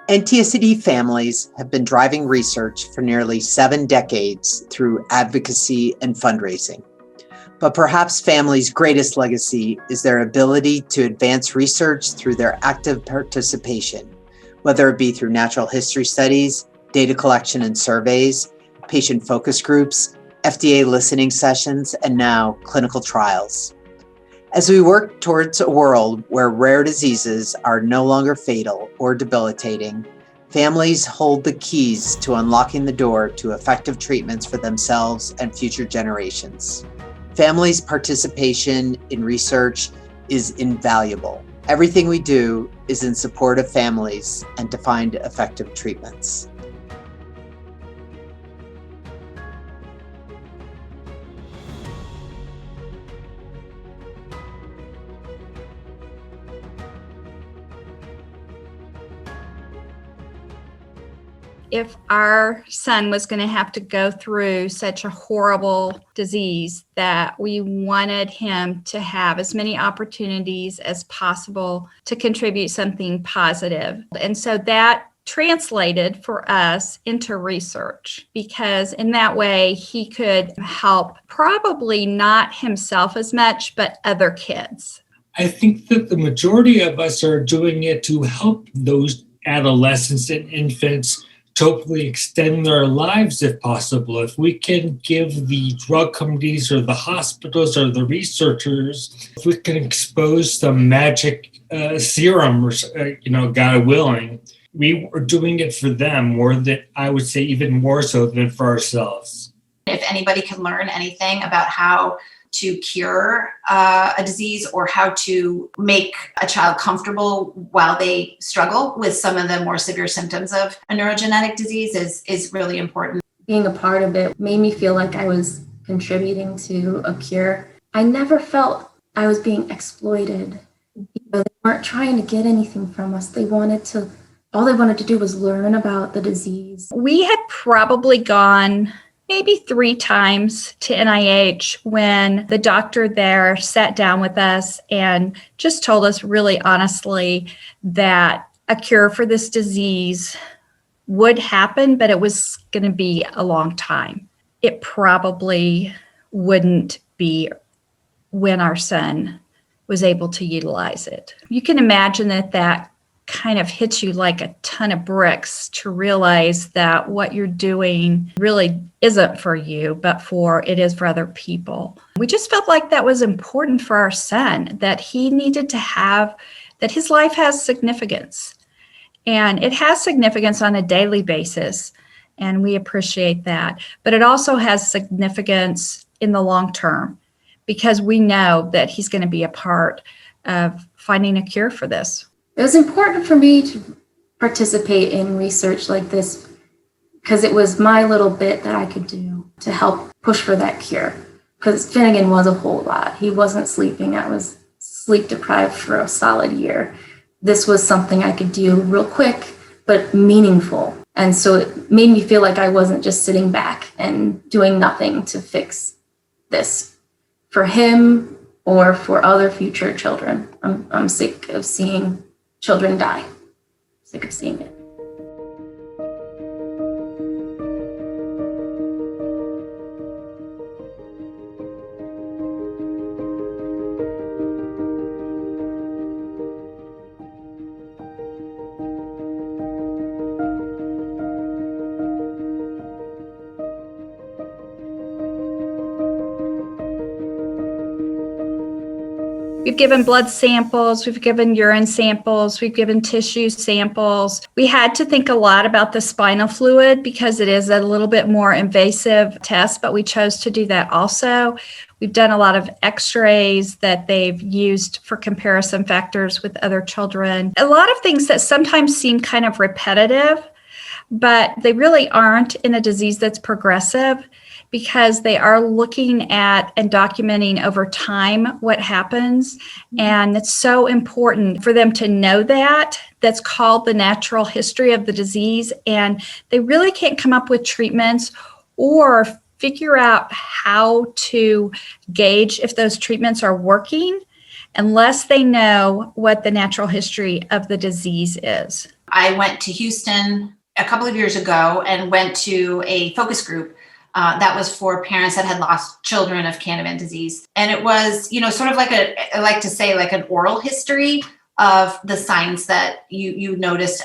NTSAD families have been driving research for nearly 7 decades through advocacy and fundraising. But perhaps families' greatest legacy is their ability to advance research through their active participation, whether it be through natural history studies, data collection and surveys, patient focus groups, FDA listening sessions, and now clinical trials. As we work towards a world where rare diseases are no longer fatal or debilitating, families hold the keys to unlocking the door to effective treatments for themselves and future generations. Families' participation in research is invaluable. Everything we do is in support of families and to find effective treatments. If our son was going to have to go through such a horrible disease, that we wanted him to have as many opportunities as possible to contribute something positive. And so that translated for us into research, because in that way he could help probably not himself as much, but other kids. I think that the majority of us are doing it to help those adolescents and infants to hopefully extend their lives if possible. If we can give the drug companies or the hospitals or the researchers, if we can expose some magic serum, or God willing, we are doing it for them more than, I would say, even more so than for ourselves. If anybody can learn anything about how to cure a disease or how to make a child comfortable while they struggle with some of the more severe symptoms of a neurogenetic disease is really important. Being a part of it made me feel like I was contributing to a cure. I never felt I was being exploited. They weren't trying to get anything from us. All they wanted to do was learn about the disease. We had probably gone maybe 3 times to NIH when the doctor there sat down with us and just told us really honestly that a cure for this disease would happen, but it was going to be a long time. It probably wouldn't be when our son was able to utilize it. You can imagine that kind of hits you like a ton of bricks to realize that what you're doing really isn't for you, but it is for other people. We just felt like that was important for our son, that he needed to have, that his life has significance. And it has significance on a daily basis, and we appreciate that. But it also has significance in the long term, because we know that he's going to be a part of finding a cure for this. It was important for me to participate in research like this because it was my little bit that I could do to help push for that cure. Because Finnegan was a whole lot. He wasn't sleeping. I was sleep deprived for a solid year. This was something I could do real quick, but meaningful. And so it made me feel like I wasn't just sitting back and doing nothing to fix this for him or for other future children. I'm sick of seeing children die. Sick of seeing it. We've given blood samples, we've given urine samples, we've given tissue samples. We had to think a lot about the spinal fluid because it is a little bit more invasive test, but we chose to do that also. We've done a lot of x-rays that they've used for comparison factors with other children. A lot of things that sometimes seem kind of repetitive, but they really aren't in a disease that's progressive, because they are looking at and documenting over time what happens. And it's so important for them to know that. That's called the natural history of the disease. And they really can't come up with treatments or figure out how to gauge if those treatments are working unless they know what the natural history of the disease is. I went to Houston a couple of years ago and went to a focus group that was for parents that had lost children of Canavan disease. And it was, sort of like I like to say, like an oral history of the signs that you noticed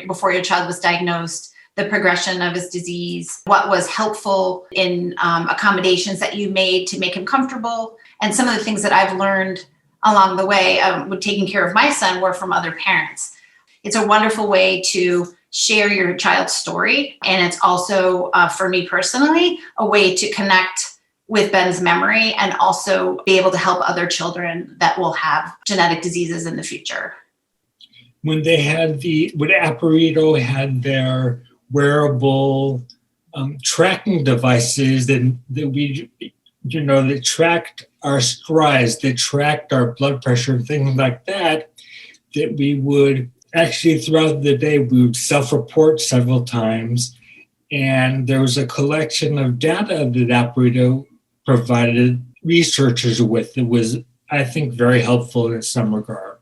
before your child was diagnosed, the progression of his disease, what was helpful in accommodations that you made to make him comfortable. And some of the things that I've learned along the way with taking care of my son were from other parents. It's a wonderful way to share your child's story. And it's also, for me personally, a way to connect with Ben's memory and also be able to help other children that will have genetic diseases in the future. When Aparito had their wearable tracking devices that tracked our strides, that tracked our blood pressure, things like that we would actually throughout the day, we would self-report several times. And there was a collection of data that Aparito provided researchers with that was, I think, very helpful in some regard.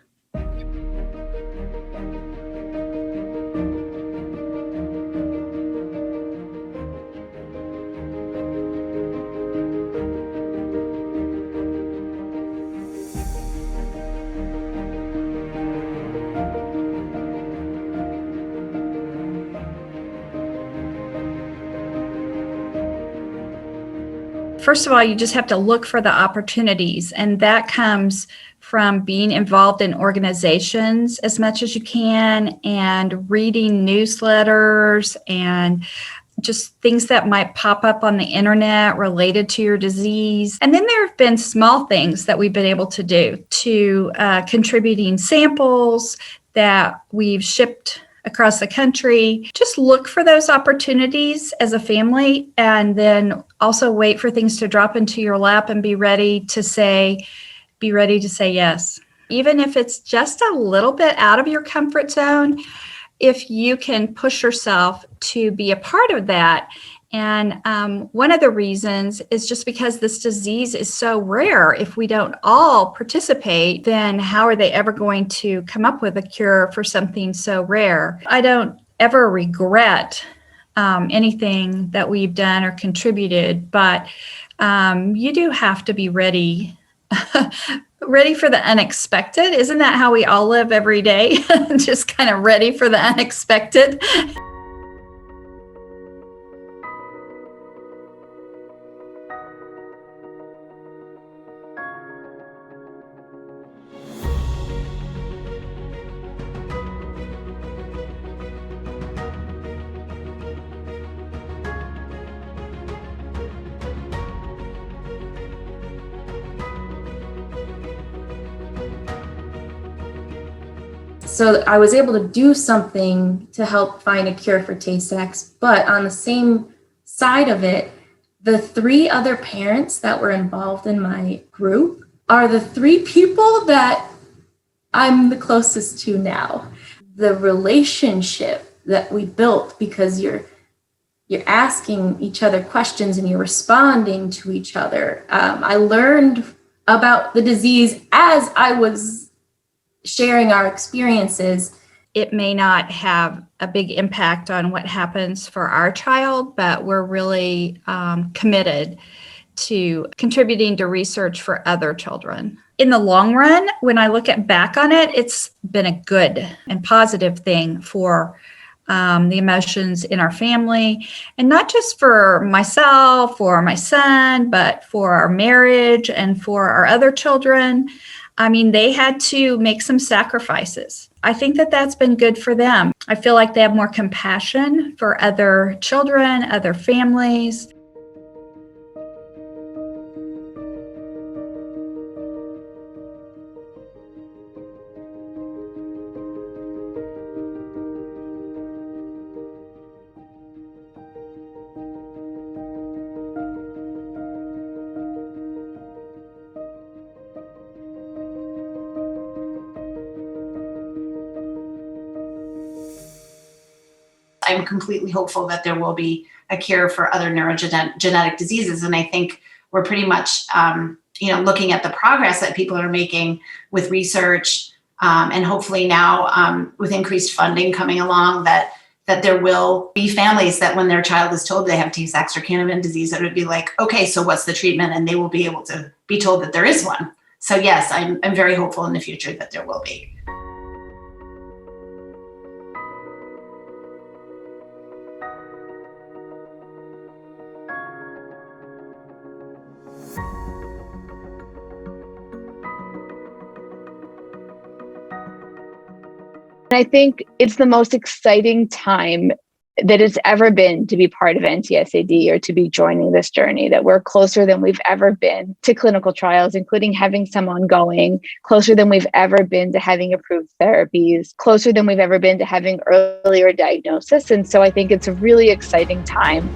First of all, you just have to look for the opportunities, and that comes from being involved in organizations as much as you can and reading newsletters and just things that might pop up on the internet related to your disease. And then there have been small things that we've been able to do to contributing samples that we've shipped across the country. Just look for those opportunities as a family, and then also wait for things to drop into your lap and be ready to say yes. Even if it's just a little bit out of your comfort zone, if you can push yourself to be a part of that. And one of the reasons is just because this disease is so rare. If we don't all participate, then how are they ever going to come up with a cure for something so rare? I don't ever regret anything that we've done or contributed, but you do have to be ready. Ready for the unexpected. Isn't that how we all live every day? Just kind of ready for the unexpected. So I was able to do something to help find a cure for Tay-Sachs, but on the same side of it, the 3 other parents that were involved in my group are the 3 people that I'm the closest to now. The relationship that we built, because you're asking each other questions and you're responding to each other. I learned about the disease as I was sharing our experiences. It may not have a big impact on what happens for our child, but we're really committed to contributing to research for other children. In the long run, when I look back on it, it's been a good and positive thing for the emotions in our family, and not just for myself or my son, but for our marriage and for our other children. I mean, they had to make some sacrifices. I think that that's been good for them. I feel like they have more compassion for other children, other families. I'm completely hopeful that there will be a cure for other neurogenetic diseases. And I think we're pretty much looking at the progress that people are making with research, and hopefully now with increased funding coming along, that there will be families that when their child is told they have Tay-Sachs or Canavan disease, that it would be like, okay, so what's the treatment? And they will be able to be told that there is one. So yes, I'm very hopeful in the future that there will be. I think it's the most exciting time that it's ever been to be part of NTSAD or to be joining this journey, that we're closer than we've ever been to clinical trials, including having some ongoing, closer than we've ever been to having approved therapies, closer than we've ever been to having earlier diagnosis. And so I think it's a really exciting time